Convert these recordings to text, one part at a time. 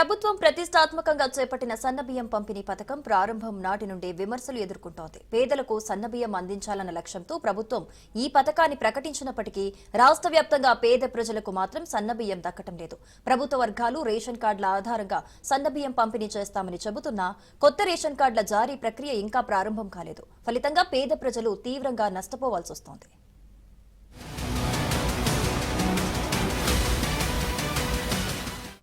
ప్రభుత్వం ప్రతిష్టాత్మకంగా చేపట్టిన సన్నబియ్యం పంపిణీ పథకం ప్రారంభం నాటి నుండి విమర్శలు ఎదుర్కొంటోంది. పేదలకు సన్నబియ్యం అందించాలన్న లక్ష్యంతో ప్రభుత్వం ఈ పథకాన్ని ప్రకటించినప్పటికీ రాష్ట్ర వ్యాప్తంగా పేద ప్రజలకు మాత్రం సన్నబియ్యం దక్కటం లేదు. ప్రభుత్వ వర్గాలు రేషన్ కార్డుల ఆధారంగా సన్నబియ్యం పంపిణీ చేస్తామని చెబుతున్నా కొత్త రేషన్ కార్డుల జారీ ప్రక్రియ ఇంకా ప్రారంభం కాలేదు. ఫలితంగా పేద ప్రజలు తీవ్రంగా నష్టపోవాల్సి వస్తోంది.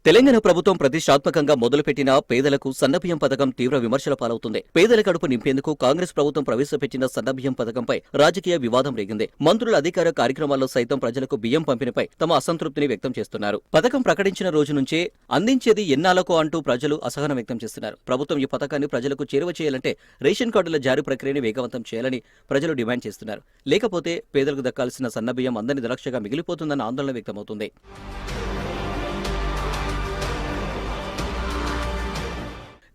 తెలంగాణ ప్రభుత్వం ప్రతిష్టాత్మకంగా మొదలుపెట్టిన పేదలకు సన్నబియ్యం పథకం తీవ్ర విమర్శల పాలవుతుంది. పేదల కడుపు నింపేందుకు కాంగ్రెస్ ప్రభుత్వం ప్రవేశపెట్టిన సన్నబియ్యం పథకంపై రాజకీయ వివాదం రేగింది. మంత్రుల అధికార కార్యక్రమాల్లో సైతం ప్రజలకు బియ్యం పంపిణీపై తమ అసంతృప్తిని వ్యక్తం చేస్తున్నారు. పథకం ప్రకటించిన రోజు నుంచే అందించేది ఎన్నాళ్ళకో అంటూ ప్రజలు అసహనం వ్యక్తం చేస్తున్నారు. ప్రభుత్వం ఈ పథకాన్ని ప్రజలకు చేరువ చేయాలంటే రేషన్ కార్డుల జారీ ప్రక్రియను వేగవంతం చేయాలని ప్రజలు డిమాండ్ చేస్తున్నారు. లేకపోతే పేదలకు దక్కాల్సిన సన్నబియ్యం అందని నిరక్షగా మిగిలిపోతుందన్న ఆందోళన వ్యక్తమవుతుంది.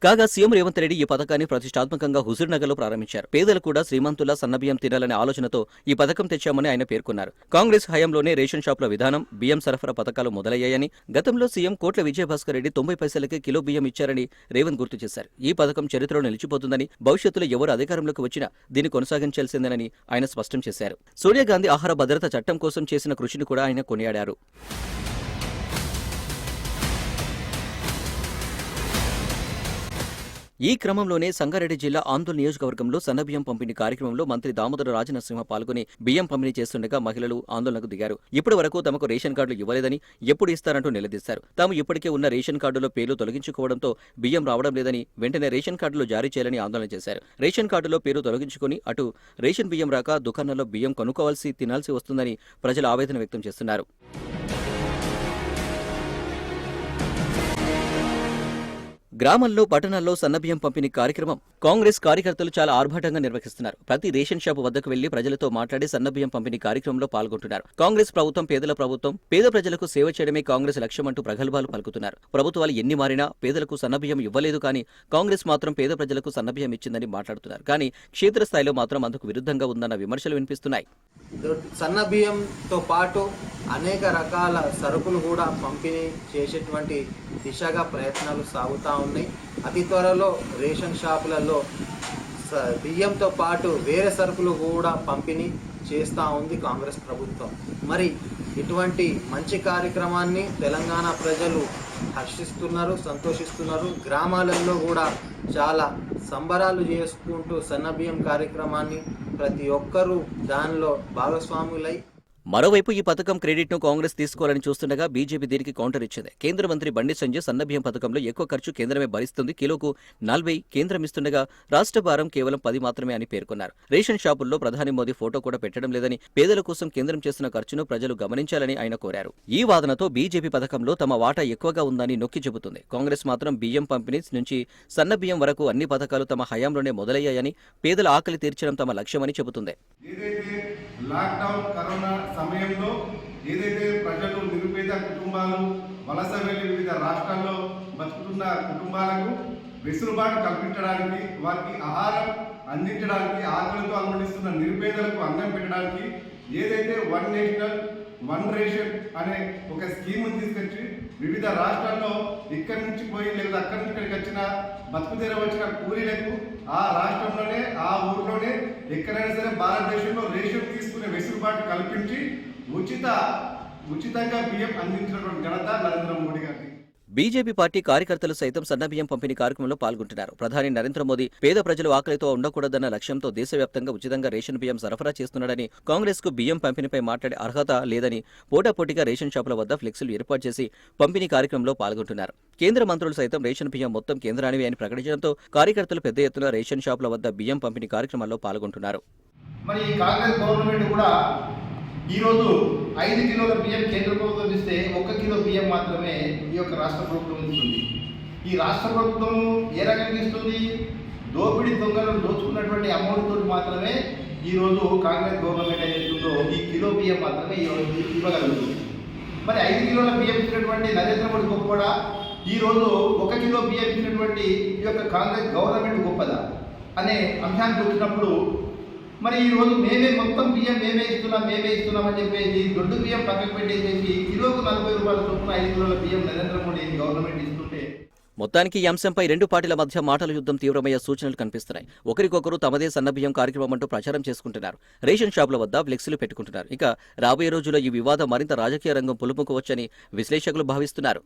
కాగా సీఎం రేవంత్ రెడ్డి ఈ పథకాన్ని ప్రతిష్టాత్మకంగా హుజూర్నగర్లో ప్రారంభించారు. పేదలు కూడా శ్రీమంతుల సన్నబియ్యం తినాలనే ఆలోచనతో ఈ పథకం తెచ్చామని ఆయన పేర్కొన్నారు. కాంగ్రెస్ హయాంలోనే రేషన్ షాపుల విధానం, బియ్యం సరఫరా పథకాలు మొదలయ్యాయని, గతంలో సీఎం కోట్ల విజయభాస్కర్ రెడ్డి 90 పైసలకే కిలో బియ్యం ఇచ్చారని రేవంత్ గుర్తు చేశారు. ఈ పథకం చరిత్రలో నిలిచిపోతుందని, భవిష్యత్తులో ఎవరు అధికారంలోకి వచ్చినా దీన్ని కొనసాగించాల్సిందేనని ఆయన స్పష్టం చేశారు. సోనియా గాంధీ ఆహార భద్రత చట్టం కోసం చేసిన కృషిని కూడా ఆయన కొనియాడారు. ఈ క్రమంలోనే సంగారెడ్డి జిల్లా ఆందోళన నియోజకవర్గంలో సన్నబియ్యం పంపిణీ కార్యక్రమంలో మంత్రి దామోదర రాజనరసింహ పాల్గొని బియ్యం పంపిణీ చేస్తుండగా మహిళలు ఆందోళనకు దిగారు. ఇప్పటి వరకు తమకు రేషన్ కార్డులు ఇవ్వలేదని, ఎప్పుడు ఇస్తారంటూ నిలదీశారు. తాము ఇప్పటికే ఉన్న రేషన్ కార్డులో పేర్లు తొలగించుకోవడంతో బియ్యం రావడం లేదని, వెంటనే రేషన్ కార్డులు జారీ చేయాలని ఆందోళన చేశారు. రేషన్ కార్డులో పేరు తొలగించుకుని అటు రేషన్ బియ్యం రాక దుకాణాల్లో బియ్యం కొనుక్కోవాల్సి తినాల్సి వస్తుందని ప్రజలు ఆవేదన వ్యక్తం చేస్తున్నారు. గ్రామాల్లో, పట్టణాల్లో సన్నబియ్యం పంపిణీ కార్యక్రమం కాంగ్రెస్ కార్యకర్తలు చాలా ఆర్భాటంగా నిర్వహిస్తున్నారు. ప్రతి రేషన్ షాపు వద్దకు వెళ్లి ప్రజలతో మాట్లాడి సన్నబియ్యం పంపిణీ కార్యక్రమంలో పాల్గొంటున్నారు. కాంగ్రెస్ ప్రభుత్వం పేదల ప్రభుత్వం, పేద ప్రజలకు సేవ చేయడమే కాంగ్రెస్ లక్ష్యమంటూ ప్రగల్భాలు పలుకుతున్నారు. ప్రభుత్వాలు ఎన్ని మారినా పేదలకు సన్నబియ్యం ఇవ్వలేదు, కానీ కాంగ్రెస్ మాత్రం పేద ప్రజలకు సన్నబియ్యం ఇచ్చిందని మాట్లాడుతున్నారు. కానీ క్షేత్రస్థాయిలో మాత్రం అందుకు విరుద్ధంగా ఉందన్న విమర్శలు వినిపిస్తున్నాయి. సన్నబియ్యంతో పాటు అనేక రకాల సరుకులు కూడా పంపిణీ చేసేటువంటి దిశగా ప్రయత్నాలు సాగుతూ ఉన్నాయి. అతి త్వరలో రేషన్ షాపులలో బియ్యంతో పాటు వేరే సరుకులు కూడా పంపిణీ చేస్తూ ఉంది కాంగ్రెస్ ప్రభుత్వం. మరి ఇటువంటి మంచి కార్యక్రమాన్ని తెలంగాణ ప్రజలు హర్షిస్తున్నారు, సంతోషిస్తున్నారు. గ్రామాలలో కూడా చాలా సంబరాలు చేసుకుంటూ సన్నబియ్యం కార్యక్రమాన్ని ప్రతి ఒక్కరూ దానిలో భాగస్వాములై. మరోవైపు ఈ పథకం క్రెడిట్ను కాంగ్రెస్ తీసుకోవాలని చూస్తుండగా బీజేపీ దీనికి కౌంటర్ ఇచ్చింది. కేంద్ర మంత్రి బండి సంజయ్ సన్నబియ్యం పథకంలో ఎక్కువ ఖర్చు కేంద్రమే భరిస్తుంది, కిలోకు 40 కేంద్రం ఇస్తుండగా రాష్ట్ర భారం కేవలం 10 మాత్రమే అని పేర్కొన్నారు. రేషన్ షాపుల్లో ప్రధాని మోదీ ఫోటో కూడా పెట్టడం లేదని, పేదల కోసం కేంద్రం చేస్తున్న ఖర్చును ప్రజలు గమనించాలని ఆయన కోరారు. ఈ వాదనతో బీజేపీ పథకంలో తమ వాటా ఎక్కువగా ఉందని నొక్కి చెబుతుంది. కాంగ్రెస్ మాత్రం బియ్యం పంపిణీ నుంచి సన్నబియ్యం వరకు అన్ని పథకాలు తమ హయాంలోనే మొదలయ్యాయని, పేదల ఆకలి తీర్చడం తమ లక్ష్యమని చెబుతుంది. లాక్డౌన్ కరోనా సమయంలో ఏదైతే ప్రజలు, నిరుపేద కుటుంబాలు వలస వెళ్లి వివిధ రాష్ట్రాల్లో బతుకుతున్న కుటుంబాలకు వెసులుబాటు కల్పించడానికి, వారికి ఆహారం అందించడానికి, ఆకలితో అనుమతిస్తున్న నిరుపేదలకు అన్నం పెట్టడానికి ఏదైతే వన్ నేషనల్ వన్ రేషన్ అనే ఒక స్కీమ్ తీసుకొచ్చి వివిధ రాష్ట్రాల్లో ఇక్కడి నుంచి పోయి లేదా అక్కడి నుంచి ఇక్కడికి వచ్చిన బతుకు తెర వచ్చిన కూలీలకు ఆ రాష్ట్రంలోనే, ఆ ఊర్లోనే ఎక్కడైనా సరే భారతదేశంలో రేషన్ తీసుకునే వెసులుబాటు కల్పించి ఉచితంగా బియ్యం అందించినటువంటి ఘనత నరేంద్ర మోడీ గారిది. బీజేపీ పార్టీ కార్యకర్తలు సైతం సన్నబియ్యం పంపిణీ కార్యక్రమంలో పాల్గొంటున్నారు. ప్రధాని నరేంద్ర మోదీ పేద ప్రజలు ఆకలితో ఉండకూడదన్న లక్ష్యంతో దేశవ్యాప్తంగా ఉచితంగా రేషన్ బియ్యం సరఫరా చేస్తున్నాడని, కాంగ్రెస్ కు బియ్యం పంపిణీపై మాట్లాడే అర్హత లేదని పోటాపోటీగా రేషన్ షాపుల వద్ద ఫ్లెక్సీలు ఏర్పాటు చేసి పంపిణీ కార్యక్రమంలో పాల్గొంటున్నారు. కేంద్ర మంత్రులు సైతం రేషన్ బియ్యం మొత్తం కేంద్రానివి అని ప్రకటించడంతో కార్యకర్తలు పెద్ద ఎత్తున రేషన్ షాపుల వద్ద బియ్యం పంపిణీ కార్యక్రమాల్లో పాల్గొంటున్నారు. మరి కాంగ్రెస్ గవర్నమెంట్ కూడా ఈరోజు 5 కిలోల బియ్యం కేంద్ర ప్రభుత్వం ఇస్తే 1 కిలో బియ్యం మాత్రమే ఈ యొక్క రాష్ట్ర ప్రభుత్వం ఇస్తుంది. ఈ రాష్ట్ర ప్రభుత్వం ఏ రకంగా ఇస్తుంది? దోపిడీ దొంగలను దోచుకున్నటువంటి అమౌంట్తో మాత్రమే ఈరోజు కాంగ్రెస్ గవర్నమెంట్ ఏదైతుందో ఈ కిలో బియ్యం మాత్రమే ఇవ్వగలుగుతుంది. మరి 5 కిలోల బియ్యం ఇచ్చినటువంటి నరేంద్ర మోడీ గొప్పడా? ఈరోజు 1 కిలో బియ్యం ఇచ్చినటువంటి ఈ యొక్క కాంగ్రెస్ గవర్నమెంట్ గొప్పదా అనే అంశానికి వచ్చినప్పుడు మరి ఈ రోజు మేమే మొత్తం బియ్యం మేమే ఇస్తున్నాం అని చెప్పేసి దొడ్డు బియ్యం పక్కకు పెట్టేసేసి కిలోకు 40 రూపాయల చొప్పున 5 కిలోల బియ్యం నరేంద్ర మోడీ గవర్నమెంట్ ఇస్తుంటే మొత్తానికి ఈ అంశంపై రెండు పార్టీల మధ్య మాటల యుద్ధం తీవ్రమయ్యే సూచనలు కనిపిస్తున్నాయి. ఒకరికొకరు తమదే సన్నబియ్యం కార్యక్రమం అంటూ ప్రచారం చేసుకుంటున్నారు. రేషన్ షాపుల వద్ద ఫ్లెక్సీలు పెట్టుకుంటున్నారు. ఇక రాబోయే రోజుల్లో ఈ వివాదం మరింత రాజకీయ రంగం పులుముకోవచ్చని విశ్లేషకులు భావిస్తున్నారు.